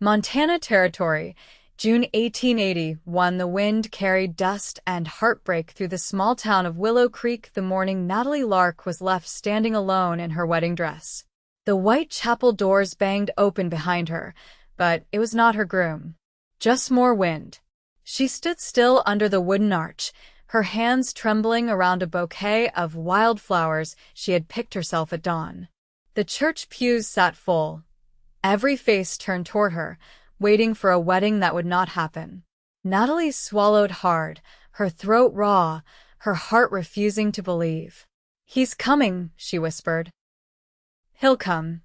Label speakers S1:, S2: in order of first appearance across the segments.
S1: Montana Territory, June 1881. The wind carried dust and heartbreak through the small town of Willow Creek the morning Natalie Lark was left standing alone in her wedding dress. The white chapel doors banged open behind her, but it was not her groom. Just more wind. She stood still under the wooden arch, her hands trembling around a bouquet of wildflowers she had picked herself at dawn. The church pews sat full. Every face turned toward her, waiting for a wedding that would not happen. Natalie swallowed hard, her throat raw, her heart refusing to believe. "He's coming," she whispered. "He'll come."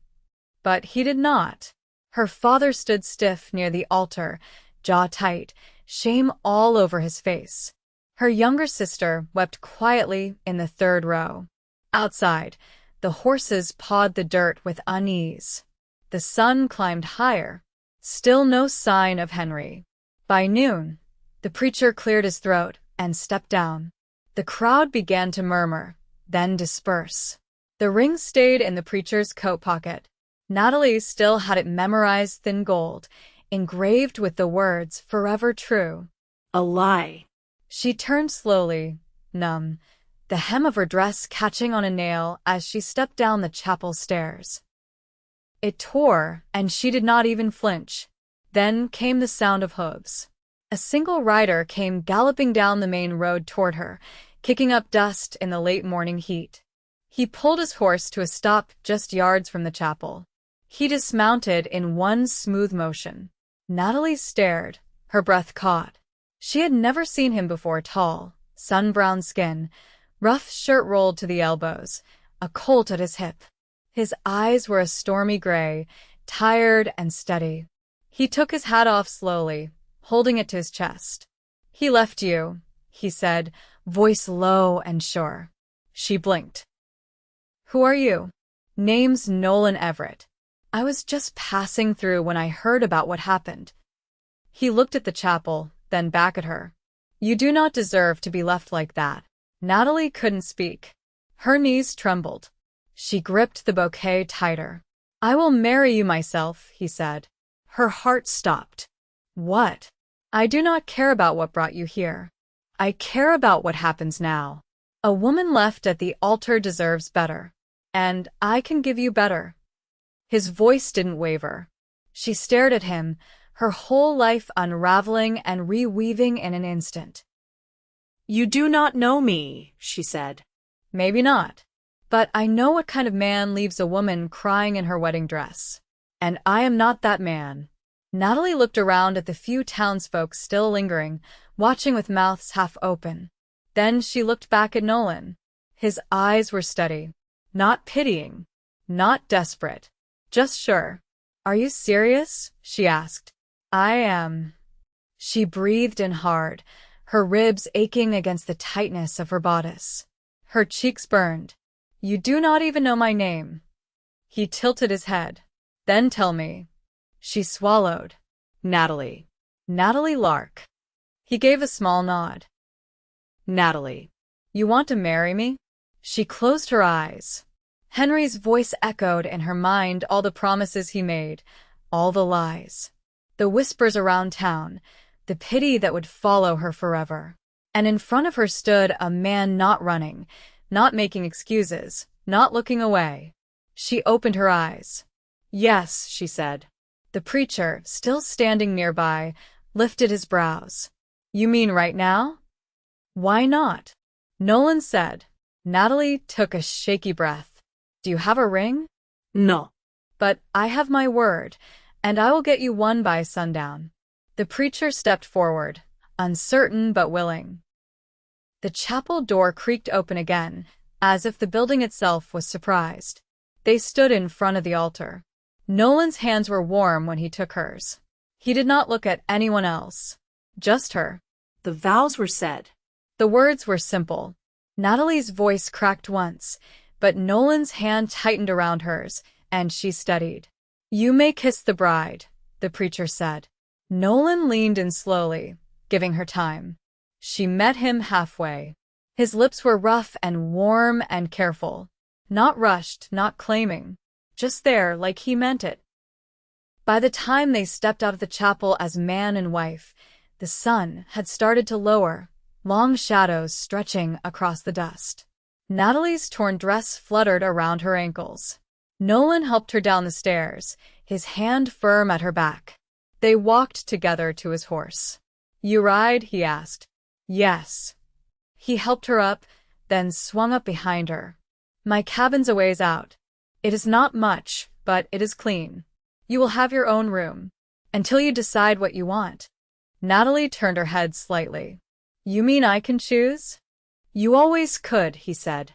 S1: But he did not. Her father stood stiff near the altar, jaw tight, shame all over his face. Her younger sister wept quietly in the third row. Outside, the horses pawed the dirt with unease. The sun climbed higher. Still no sign of Henry. By noon, the preacher cleared his throat and stepped down. The crowd began to murmur, then disperse. The ring stayed in the preacher's coat pocket. Natalie still had it memorized thin gold, engraved with the words "Forever True."
S2: A lie.
S1: She turned slowly, numb, the hem of her dress catching on a nail as she stepped down the chapel stairs. It tore, and she did not even flinch. Then came the sound of hooves. A single rider came galloping down the main road toward her, kicking up dust in the late morning heat. He pulled his horse to a stop just yards from the chapel. He dismounted in one smooth motion. Natalie stared, her breath caught. She had never seen him before. Tall, sun-browned skin, rough shirt rolled to the elbows, a Colt at his hip. His eyes were a stormy gray, tired and steady. He took his hat off slowly, holding it to his chest. "He left you," he said, voice low and sure. She blinked. "Who are you?" "Name's Nolan Everitt. I was just passing through when I heard about what happened." He looked at the chapel, then back at her. "You do not deserve to be left like that." Natalie couldn't speak. Her knees trembled. She gripped the bouquet tighter. "I will marry you myself," he said. Her heart stopped. "What?" "I do not care about what brought you here. I care about what happens now. A woman left at the altar deserves better. And I can give you better." His voice didn't waver. She stared at him, her whole life unraveling and reweaving in an instant.
S2: "You do not know me," she said.
S1: "Maybe not. But I know what kind of man leaves a woman crying in her wedding dress. And I am not that man." Natalie looked around at the few townsfolk still lingering, watching with mouths half open. Then she looked back at Nolan. His eyes were steady. Not pitying. Not desperate. Just sure. "Are you serious?" she asked. "I am." She breathed in hard, her ribs aching against the tightness of her bodice. Her cheeks burned. "You do not even know my name." He tilted his head. "Then tell me." She swallowed.
S2: "Natalie."
S1: "Natalie Lark." He gave a small nod.
S2: "Natalie."
S1: "You want to marry me?" She closed her eyes. Henry's voice echoed in her mind, all the promises he made, all the lies. The whispers around town, the pity that would follow her forever. And in front of her stood a man not running, not making excuses, not looking away. She opened her eyes. "Yes," she said. The preacher, still standing nearby, lifted his brows. "You mean right now?" "Why not?" Nolan said. Natalie took a shaky breath. "Do you have a ring?"
S2: "No."
S1: "But I have my word, and I will get you one by sundown." The preacher stepped forward, uncertain but willing. The chapel door creaked open again, as if the building itself was surprised. They stood in front of the altar. Nolan's hands were warm when he took hers. He did not look at anyone else. Just her.
S2: The vows were said.
S1: The words were simple. Natalie's voice cracked once, but Nolan's hand tightened around hers, and she steadied. "You may kiss the bride," the preacher said. Nolan leaned in slowly, giving her time. She met him halfway. His lips were rough and warm and careful. Not rushed, not claiming. Just there, like he meant it. By the time they stepped out of the chapel as man and wife, the sun had started to lower, long shadows stretching across the dust. Natalie's torn dress fluttered around her ankles. Nolan helped her down the stairs, his hand firm at her back. They walked together to his horse. "You ride?" he asked. "Yes." He helped her up, then swung up behind her. "My cabin's a ways out. It is not much, but it is clean. You will have your own room. Until you decide what you want." Natalie turned her head slightly. "You mean I can choose?" "You always could," he said.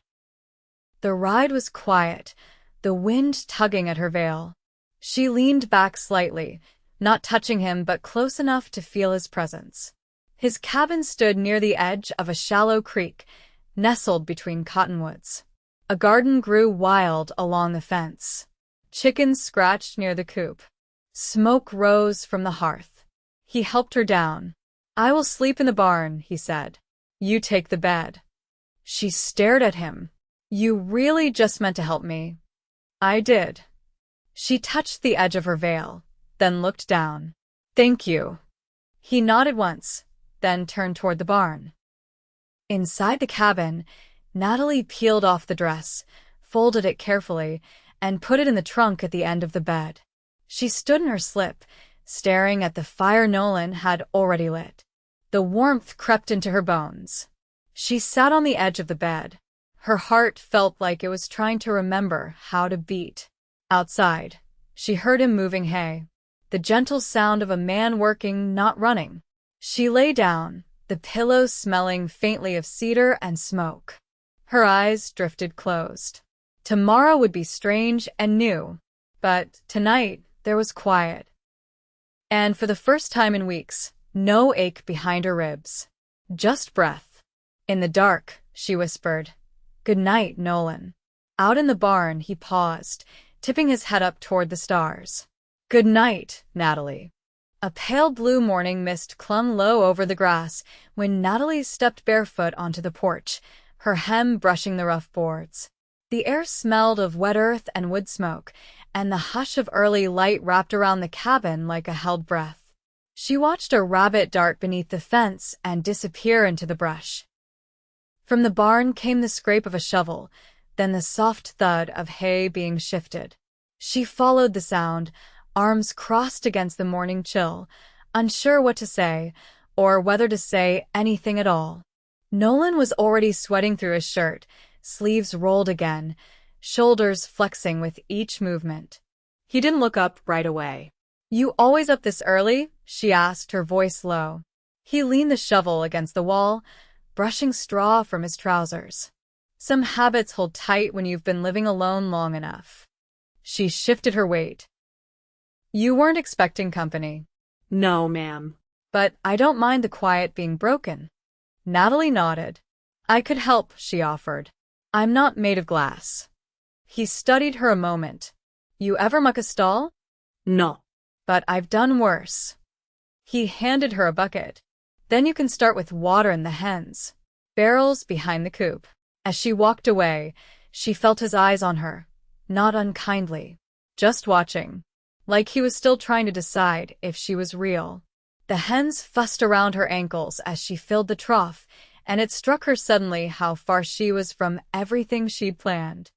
S1: The ride was quiet, the wind tugging at her veil. She leaned back slightly, not touching him but close enough to feel his presence. His cabin stood near the edge of a shallow creek, nestled between cottonwoods. A garden grew wild along the fence. Chickens scratched near the coop. Smoke rose from the hearth. He helped her down. "I will sleep in the barn," he said. "You take the bed." She stared at him. "You really just meant to help me?" "I did." She touched the edge of her veil, then looked down. "Thank you." He nodded once, then turned toward the barn. Inside the cabin, Natalie peeled off the dress, folded it carefully, and put it in the trunk at the end of the bed. She stood in her slip, staring at the fire Nolan had already lit. The warmth crept into her bones. She sat on the edge of the bed. Her heart felt like it was trying to remember how to beat. Outside, she heard him moving hay. The gentle sound of a man working, not running. She lay down, the pillow smelling faintly of cedar and smoke. Her eyes drifted closed. Tomorrow would be strange and new, but tonight there was quiet. And for the first time in weeks, no ache behind her ribs. Just breath. In the dark, she whispered, "Good night, Nolan." Out in the barn, he paused, tipping his head up toward the stars. "Good night, Natalie." A pale blue morning mist clung low over the grass when Natalie stepped barefoot onto the porch, her hem brushing the rough boards. The air smelled of wet earth and wood smoke, and the hush of early light wrapped around the cabin like a held breath. She watched a rabbit dart beneath the fence and disappear into the brush. From the barn came the scrape of a shovel, then the soft thud of hay being shifted. She followed the sound, arms crossed against the morning chill, unsure what to say, or whether to say anything at all. Nolan was already sweating through his shirt, sleeves rolled again, shoulders flexing with each movement.
S2: He didn't look up right away.
S1: "You always up this early?" she asked, her voice low. He leaned the shovel against the wall, brushing straw from his trousers. "Some habits hold tight when you've been living alone long enough." She shifted her weight. "You weren't expecting company."
S2: "No, ma'am."
S1: "But I don't mind the quiet being broken." Natalie nodded. "I could help," she offered. "I'm not made of glass." He studied her a moment. "You ever muck a stall?"
S2: "No."
S1: "But I've done worse." He handed her a bucket. "Then you can start with water and the hens." Barrels behind the coop. As she walked away, she felt his eyes on her, not unkindly, just watching, like he was still trying to decide if she was real. The hens fussed around her ankles as she filled the trough, and it struck her suddenly how far she was from everything she'd planned.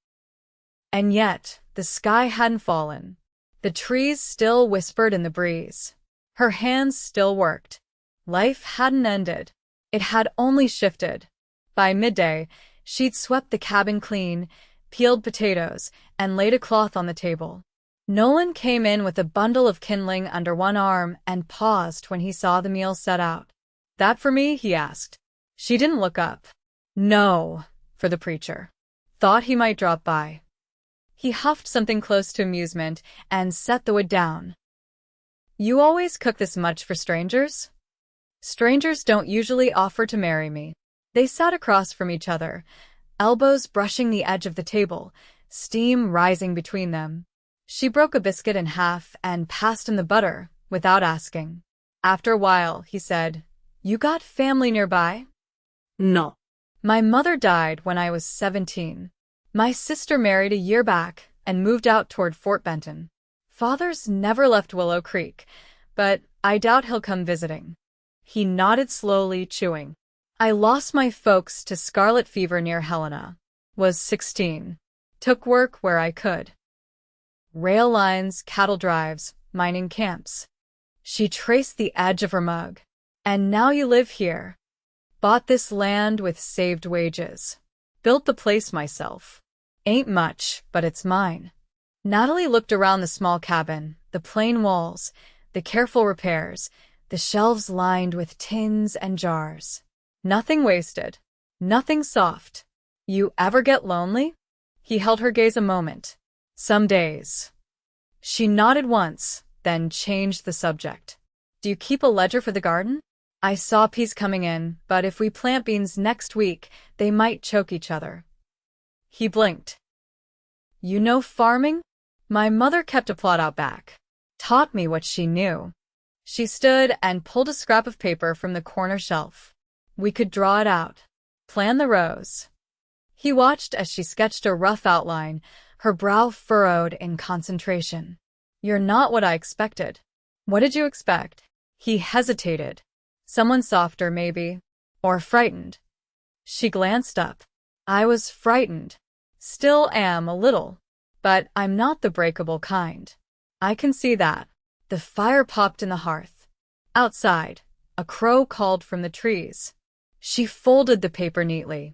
S1: And yet, the sky hadn't fallen. The trees still whispered in the breeze. Her hands still worked. Life hadn't ended. It had only shifted. By midday, she'd swept the cabin clean, peeled potatoes, and laid a cloth on the table. Nolan came in with a bundle of kindling under one arm and paused when he saw the meal set out. "That for me?" he asked. She didn't look up. "No," for the preacher. Thought he might drop by. He huffed something close to amusement and set the wood down. "You always cook this much for strangers?" "Strangers don't usually offer to marry me." They sat across from each other, elbows brushing the edge of the table, steam rising between them. She broke a biscuit in half and passed him the butter, without asking. After a while, he said, "You got family nearby?"
S2: "No."
S1: "My mother died when I was 17. My sister married a year back and moved out toward Fort Benton." Father's never left Willow Creek, but I doubt he'll come visiting. He nodded slowly, chewing. I lost my folks to scarlet fever near Helena. Was 16. Took work where I could. Rail lines, cattle drives, mining camps. She traced the edge of her mug. And now you live here. Bought this land with saved wages. Built the place myself. Ain't much, but it's mine. Natalie looked around the small cabin, the plain walls, the careful repairs, the shelves lined with tins and jars. Nothing wasted. Nothing soft. You ever get lonely? He held her gaze a moment. Some days. She nodded once, then changed the subject. Do you keep a ledger for the garden? I saw peas coming in, but if we plant beans next week, they might choke each other. He blinked. You know farming? My mother kept a plot out back. Taught me what she knew. She stood and pulled a scrap of paper from the corner shelf. We could draw it out. Plan the rows. He watched as she sketched a rough outline, her brow furrowed in concentration. You're not what I expected. What did you expect? He hesitated. Someone softer, maybe. Or frightened. She glanced up. I was frightened. Still am a little. But I'm not the breakable kind. I can see that. The fire popped in the hearth. Outside, a crow called from the trees. She folded the paper neatly.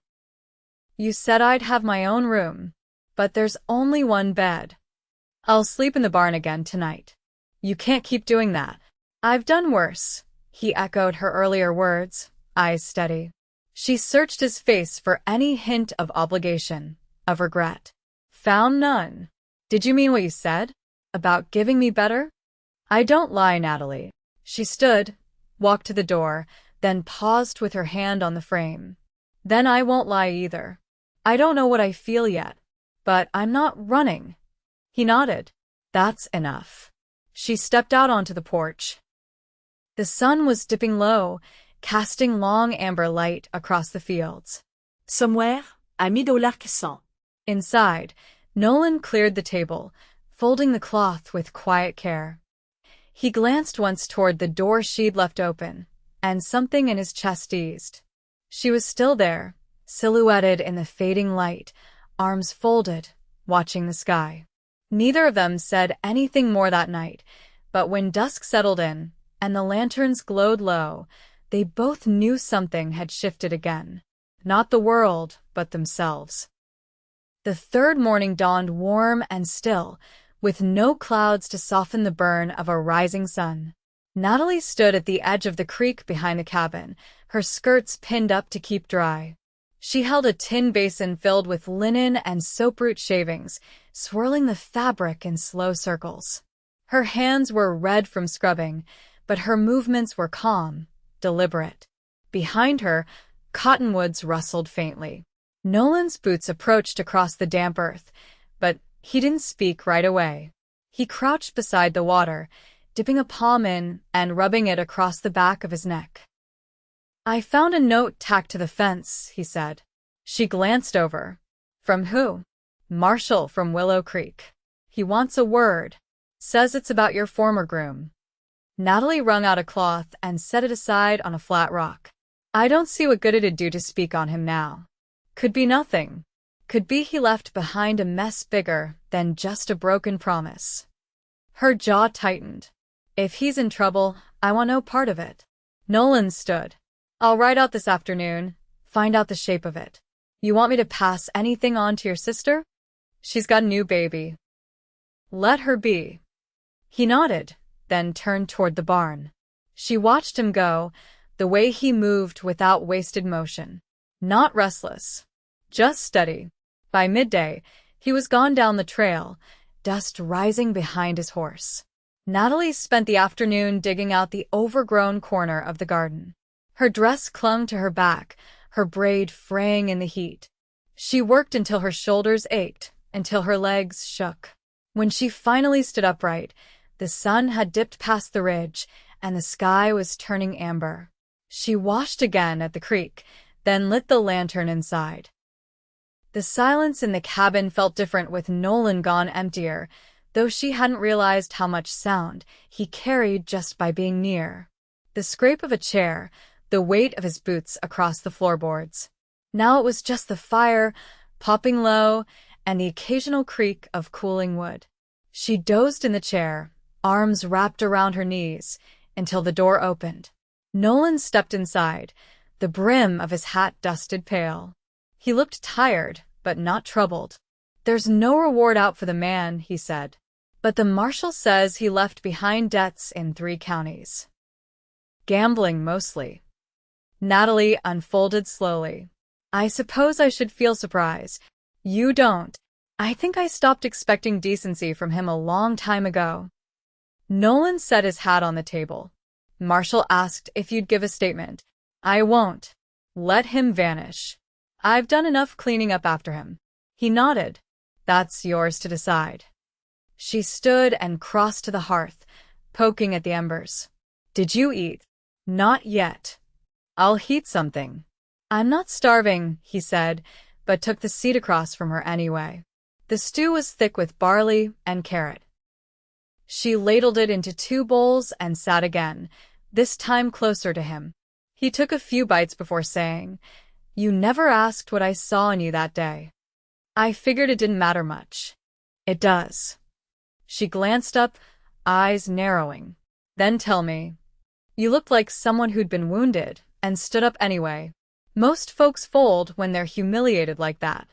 S1: You said I'd have my own room, but there's only one bed. I'll sleep in the barn again tonight. You can't keep doing that. I've done worse, he echoed her earlier words, eyes steady. She searched his face for any hint of obligation, of regret. Found none. Did you mean what you said? About giving me better? I don't lie, Natalie. She stood, walked to the door, then paused with her hand on the frame. Then I won't lie either. I don't know what I feel yet, but I'm not running. He nodded. That's enough. She stepped out onto the porch. The sun was dipping low, casting long amber light across the fields.
S2: Somewhere, ami de l'arc-cent.
S1: Inside, Nolan cleared the table, folding the cloth with quiet care. He glanced once toward the door she'd left open, and something in his chest eased. She was still there, silhouetted in the fading light, arms folded, watching the sky. Neither of them said anything more that night, but when dusk settled in, and the lanterns glowed low, they both knew something had shifted again. Not the world, but themselves. The third morning dawned warm and still, with no clouds to soften the burn of a rising sun. Natalie stood at the edge of the creek behind the cabin, her skirts pinned up to keep dry. She held a tin basin filled with linen and soap-root shavings, swirling the fabric in slow circles. Her hands were red from scrubbing, but her movements were calm, deliberate. Behind her, cottonwoods rustled faintly. Nolan's boots approached across the damp earth, but he didn't speak right away. He crouched beside the water, dipping a palm in and rubbing it across the back of his neck. I found a note tacked to the fence, he said. She glanced over. From who? Marshall from Willow Creek. He wants a word. Says it's about your former groom. Natalie wrung out a cloth and set it aside on a flat rock. I don't see what good it'd do to speak on him now. Could be nothing. Could be he left behind a mess bigger than just a broken promise. Her jaw tightened. If he's in trouble, I want no part of it. Nolan stood. I'll ride out this afternoon, find out the shape of it. You want me to pass anything on to your sister? She's got a new baby. Let her be. He nodded, then turned toward the barn. She watched him go, the way he moved without wasted motion. Not restless, just steady. By midday, he was gone down the trail, dust rising behind his horse. Natalie spent the afternoon digging out the overgrown corner of the garden. Her dress clung to her back, her braid fraying in the heat. She worked until her shoulders ached, until her legs shook. When she finally stood upright, the sun had dipped past the ridge, and the sky was turning amber. She washed again at the creek, then lit the lantern inside. The silence in the cabin felt different with Nolan gone, emptier, though she hadn't realized how much sound he carried just by being near. The scrape of a chair, the weight of his boots across the floorboards. Now it was just the fire, popping low, and the occasional creak of cooling wood. She dozed in the chair, arms wrapped around her knees, until the door opened. Nolan stepped inside, the brim of his hat dusted pale. He looked tired, but not troubled. "There's no reward out for the man," he said. "But the marshal says he left behind debts in 3 counties. Gambling, mostly." Natalie unfolded slowly. "I suppose I should feel surprise. You don't. I think I stopped expecting decency from him a long time ago." Nolan set his hat on the table. "Marshall asked if you'd give a statement. I won't. Let him vanish. I've done enough cleaning up after him." He nodded. "That's yours to decide." She stood and crossed to the hearth, poking at the embers. "Did you eat?" "Not yet." "I'll heat something." "I'm not starving," he said, but took the seat across from her anyway. The stew was thick with barley and carrot. She ladled it into 2 bowls and sat again, this time closer to him. He took a few bites before saying, "You never asked what I saw in you that day." "I figured it didn't matter much." "It does." She glanced up, eyes narrowing. "Then tell me." "You looked like someone who'd been wounded, and stood up anyway. Most folks fold when they're humiliated like that.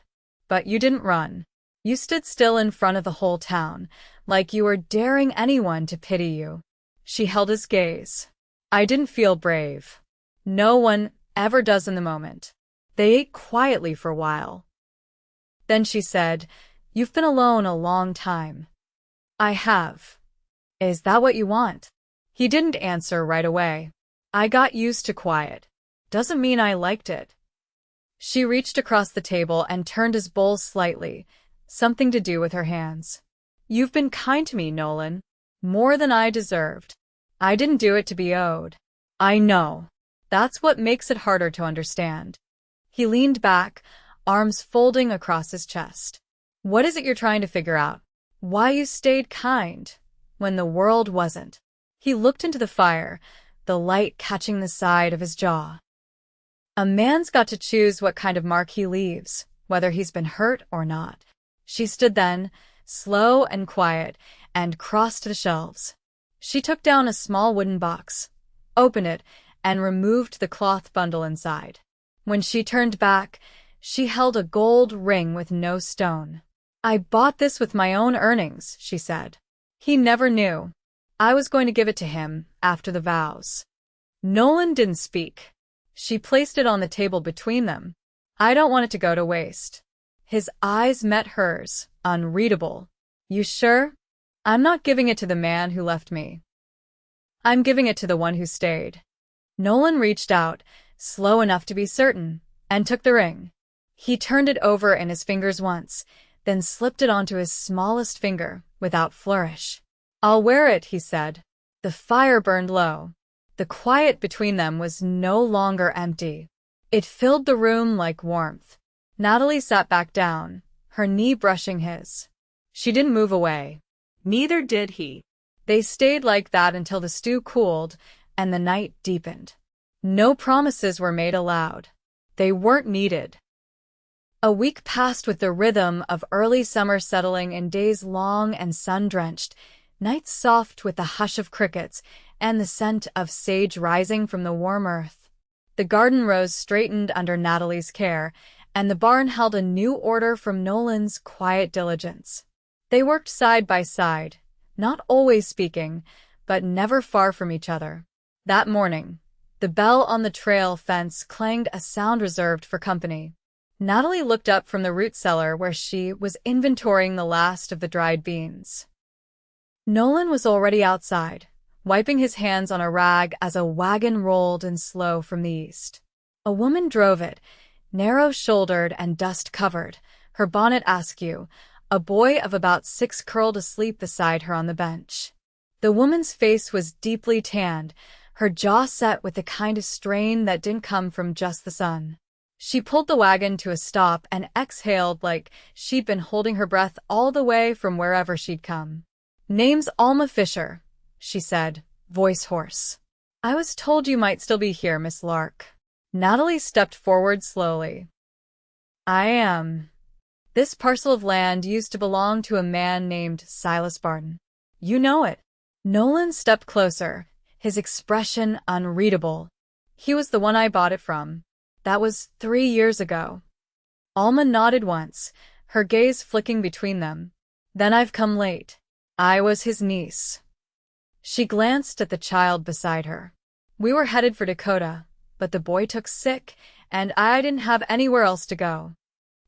S1: But you didn't run. You stood still in front of the whole town, like you were daring anyone to pity you." She held his gaze. "I didn't feel brave. No one ever does in the moment." They ate quietly for a while. Then she said, "You've been alone a long time." "I have." "Is that what you want?" He didn't answer right away. "I got used to quiet. Doesn't mean I liked it." She reached across the table and turned his bowl slightly, something to do with her hands. "You've been kind to me, Nolan. More than I deserved. I didn't do it to be owed." "I know. That's what makes it harder to understand." He leaned back, arms folding across his chest. "What is it you're trying to figure out? Why you stayed kind when the world wasn't?" He looked into the fire, the light catching the side of his jaw. "A man's got to choose what kind of mark he leaves, whether he's been hurt or not." She stood then, slow and quiet, and crossed to the shelves. She took down a small wooden box, opened it, and removed the cloth bundle inside. When she turned back, she held a gold ring with no stone. "I bought this with my own earnings," she said. "He never knew. I was going to give it to him after the vows." Nolan didn't speak. She placed it on the table between them. "I don't want it to go to waste." His eyes met hers, unreadable. "You sure?" "I'm not giving it to the man who left me. I'm giving it to the one who stayed." Nolan reached out, slow enough to be certain, and took the ring. He turned it over in his fingers once, then slipped it onto his smallest finger, without flourish. "I'll wear it," he said. The fire burned low. The quiet between them was no longer empty. It filled the room like warmth. Natalie sat back down, her knee brushing his. She didn't move away.
S2: Neither did he.
S1: They stayed like that until the stew cooled and the night deepened. No promises were made aloud. They weren't needed. A week passed with the rhythm of early summer settling in days long and sun-drenched, nights soft with the hush of crickets and the scent of sage rising from the warm earth. The garden rows straightened under Natalie's care, and the barn held a new order from Nolan's quiet diligence. They worked side by side, not always speaking, but never far from each other. That morning, the bell on the trail fence clanged a sound reserved for company. Natalie looked up from the root cellar where she was inventorying the last of the dried beans. Nolan was already outside, wiping his hands on a rag as a wagon rolled in slow from the east. A woman drove it, narrow-shouldered and dust-covered, her bonnet askew. A boy of about 6 curled asleep beside her on the bench. The woman's face was deeply tanned, her jaw set with the kind of strain that didn't come from just the sun. She pulled the wagon to a stop and exhaled like she'd been holding her breath all the way from wherever she'd come. Name's Alma Fisher, she said, voice hoarse. I was told you might still be here, Miss Lark. Natalie stepped forward slowly. I am. This parcel of land used to belong to a man named Silas Barton. You know it. Nolan stepped closer, his expression unreadable. He was the one I bought it from. That was 3 years ago. Alma nodded once, her gaze flicking between them. Then I've come late. I was his niece. She glanced at the child beside her. We were headed for Dakota, but the boy took sick, and I didn't have anywhere else to go.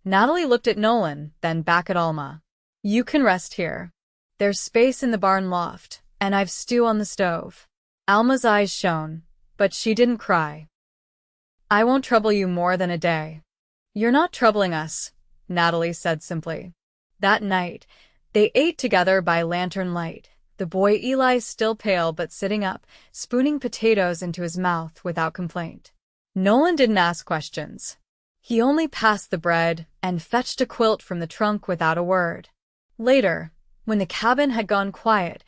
S1: Natalie looked at Nolan, then back at Alma. You can rest here. There's space in the barn loft, and I've stew on the stove. Alma's eyes shone, but she didn't cry. I won't trouble you more than a day. You're not troubling us, Natalie said simply. That night, they ate together by lantern light, the boy Eli still pale but sitting up, spooning potatoes into his mouth without complaint. Nolan didn't ask questions. He only passed the bread and fetched a quilt from the trunk without a word. Later, when the cabin had gone quiet,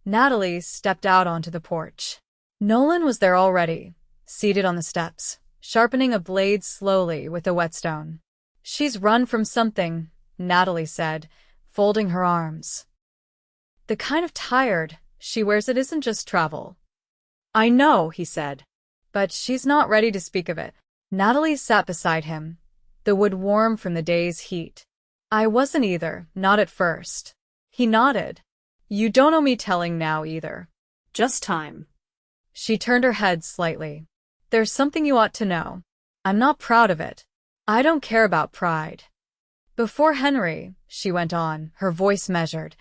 S1: Natalie stepped out onto the porch. Nolan was there already, seated on the steps, sharpening a blade slowly with a whetstone. She's run from something, Natalie said, folding her arms. The kind of tired she wears it isn't just travel. I know, he said. But she's not ready to speak of it. Natalie sat beside him, the wood warm from the day's heat. I wasn't either, not at first. He nodded. You don't owe me telling now either.
S2: Just time.
S1: She turned her head slightly. There's something you ought to know. I'm not proud of it. I don't care about pride. Before Henry, she went on, her voice measured,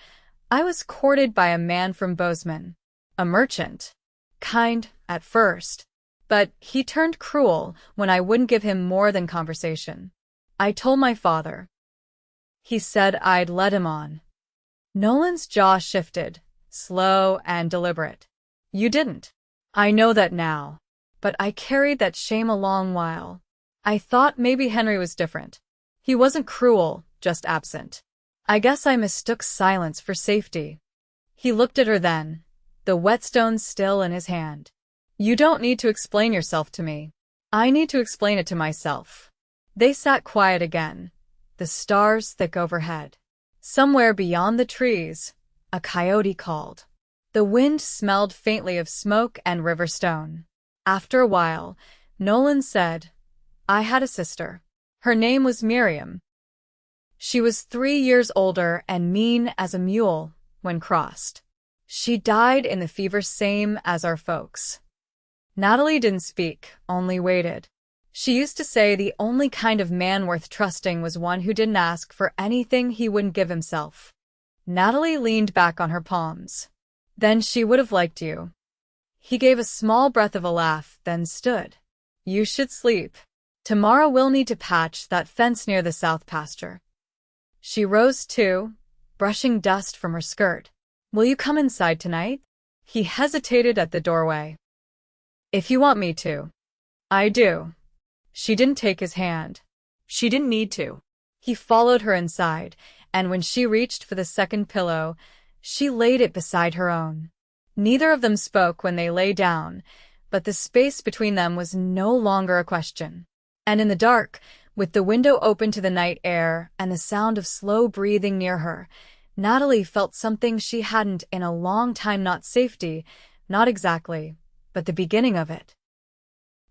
S1: I was courted by a man from Bozeman. A merchant. Kind, at first. But he turned cruel when I wouldn't give him more than conversation. I told my father. He said I'd let him on. Nolan's jaw shifted, slow and deliberate. You didn't. I know that now. But I carried that shame a long while. I thought maybe Henry was different. He wasn't cruel, just absent. I guess I mistook silence for safety. He looked at her then, the whetstone still in his hand. You don't need to explain yourself to me. I need to explain it to myself. They sat quiet again, the stars thick overhead. Somewhere beyond the trees, a coyote called. The wind smelled faintly of smoke and river stone. After a while, Nolan said, I had a sister. Her name was Miriam. She was 3 years older and mean as a mule when crossed. She died in the fever same as our folks. Natalie didn't speak, only waited. She used to say the only kind of man worth trusting was one who didn't ask for anything he wouldn't give himself. Natalie leaned back on her palms. Then she would have liked you. He gave a small breath of a laugh, then stood. You should sleep. Tomorrow we'll need to patch that fence near the south pasture. She rose too, brushing dust from her skirt. Will you come inside tonight? He hesitated at the doorway. If you want me to. I do. She didn't take his hand.
S2: She didn't need to.
S1: He followed her inside, and when she reached for the second pillow, she laid it beside her own. Neither of them spoke when they lay down, but the space between them was no longer a question. And in the dark, with the window open to the night air and the sound of slow breathing near her, Natalie felt something she hadn't in a long time. Not safety, not exactly, but the beginning of it.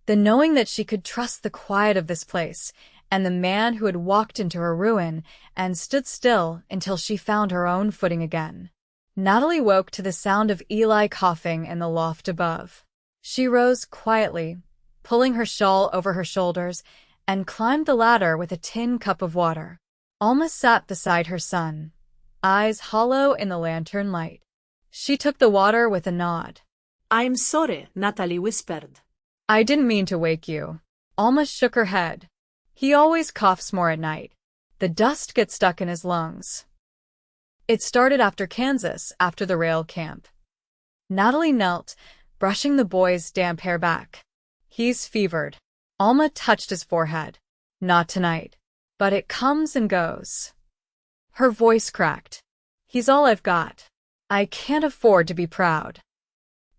S1: The knowing that she could trust the quiet of this place, and the man who had walked into her ruin and stood still until she found her own footing again. Natalie woke to the sound of Eli coughing in the loft above. She rose quietly, pulling her shawl over her shoulders, and climbed the ladder with a tin cup of water. Alma sat beside her son, eyes hollow in the lantern light. She took the water with a nod.
S2: I'm sorry, Natalie whispered.
S1: I didn't mean to wake you. Alma shook her head. He always coughs more at night. The dust gets stuck in his lungs. It started after Kansas, after the rail camp. Natalie knelt, brushing the boy's damp hair back. He's fevered. Alma touched his forehead. Not tonight. But it comes and goes. Her voice cracked. He's all I've got. I can't afford to be proud.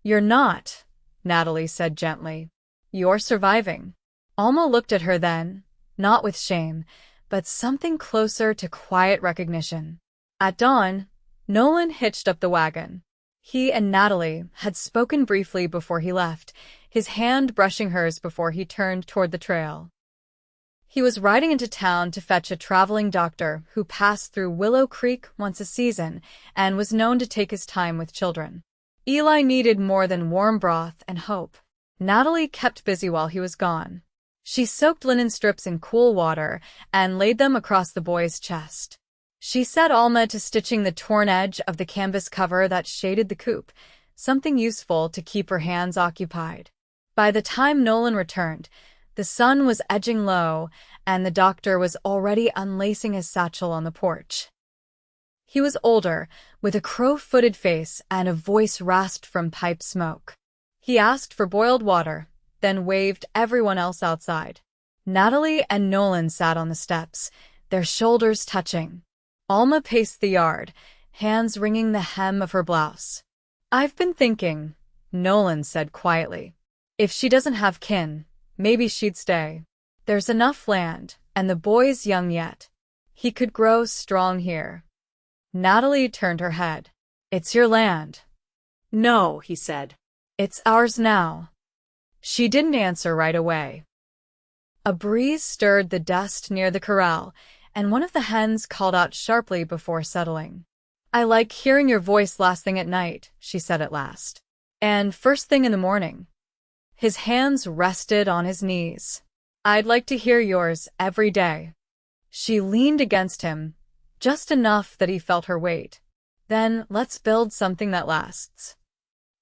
S1: You're not, Natalie said gently. You're surviving. Alma looked at her then, not with shame, but something closer to quiet recognition. At dawn, Nolan hitched up the wagon. He and Natalie had spoken briefly before he left, his hand brushing hers before he turned toward the trail. He was riding into town to fetch a traveling doctor who passed through Willow Creek once a season and was known to take his time with children. Eli needed more than warm broth and hope. Natalie kept busy while he was gone. She soaked linen strips in cool water and laid them across the boy's chest. She set Alma to stitching the torn edge of the canvas cover that shaded the coop, something useful to keep her hands occupied. By the time Nolan returned, the sun was edging low, and the doctor was already unlacing his satchel on the porch. He was older, with a crow-footed face and a voice rasped from pipe smoke. He asked for boiled water, then waved everyone else outside. Natalie and Nolan sat on the steps, their shoulders touching. Alma paced the yard, hands wringing the hem of her blouse. "I've been thinking," Nolan said quietly. "If she doesn't have kin, maybe she'd stay. There's enough land, and the boy's young yet. He could grow strong here." Natalie turned her head. "It's your land."
S2: "No," he said.
S1: "It's ours now." She didn't answer right away. A breeze stirred the dust near the corral, and one of the hens called out sharply before settling. "I like hearing your voice last thing at night," she said at last. "And first thing in the morning." His hands rested on his knees. "I'd like to hear yours every day." She leaned against him, just enough that he felt her weight. "Then let's build something that lasts."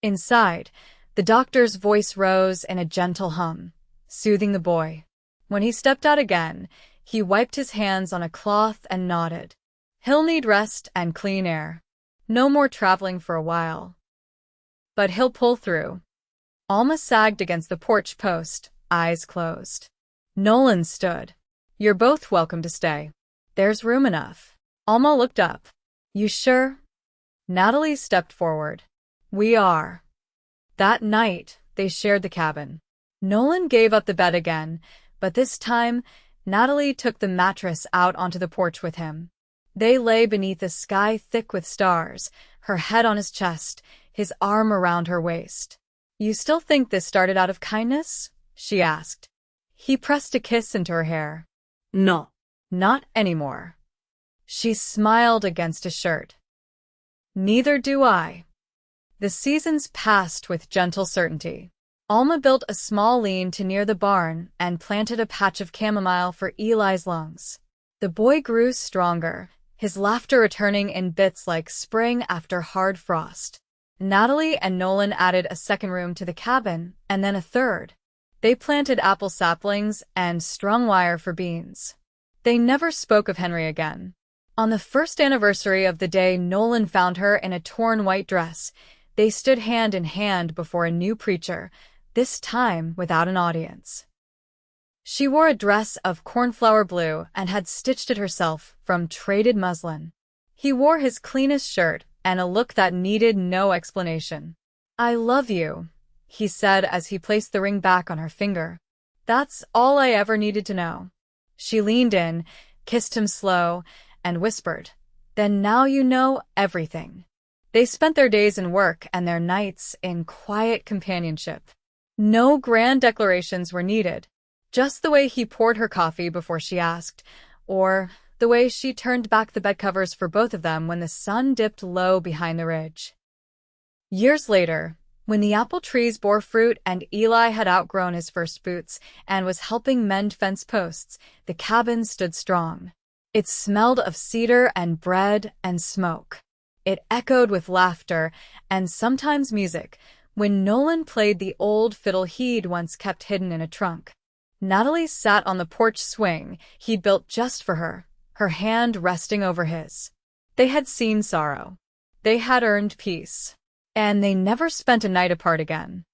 S1: Inside, the doctor's voice rose in a gentle hum, soothing the boy. When he stepped out again, he wiped his hands on a cloth and nodded. "He'll need rest and clean air. No more traveling for a while. But he'll pull through." Alma sagged against the porch post, eyes closed. Nolan stood. "You're both welcome to stay. There's room enough." Alma looked up. "You sure?" Natalie stepped forward. "We are." That night, they shared the cabin. Nolan gave up the bed again, but this time, Natalie took the mattress out onto the porch with him. They lay beneath a sky thick with stars, her head on his chest, his arm around her waist. "You still think this started out of kindness?" she asked. He pressed a kiss into her hair.
S2: "No."
S1: "Not anymore." She smiled against his shirt. "Neither do I." The seasons passed with gentle certainty. Alma built a small lean-to near the barn and planted a patch of chamomile for Eli's lungs. The boy grew stronger, his laughter returning in bits like spring after hard frost. Natalie and Nolan added a second room to the cabin, and then a third. They planted apple saplings and strung wire for beans. They never spoke of Henry again. On the first anniversary of the day Nolan found her in a torn white dress, they stood hand in hand before a new preacher, this time without an audience. She wore a dress of cornflower blue and had stitched it herself from traded muslin. He wore his cleanest shirt and a look that needed no explanation. "I love you," he said as he placed the ring back on her finger. "That's all I ever needed to know." She leaned in, kissed him slow, and whispered, "Then now you know everything." They spent their days in work and their nights in quiet companionship. No grand declarations were needed, just the way he poured her coffee before she asked, or the way she turned back the bedcovers for both of them when the sun dipped low behind the ridge. Years later, when the apple trees bore fruit and Eli had outgrown his first boots and was helping mend fence posts, the cabin stood strong. It smelled of cedar and bread and smoke. It echoed with laughter and sometimes music when Nolan played the old fiddle he'd once kept hidden in a trunk. Natalie sat on the porch swing he'd built just for her hand resting over his. They had seen sorrow. They had earned peace. And they never spent a night apart again.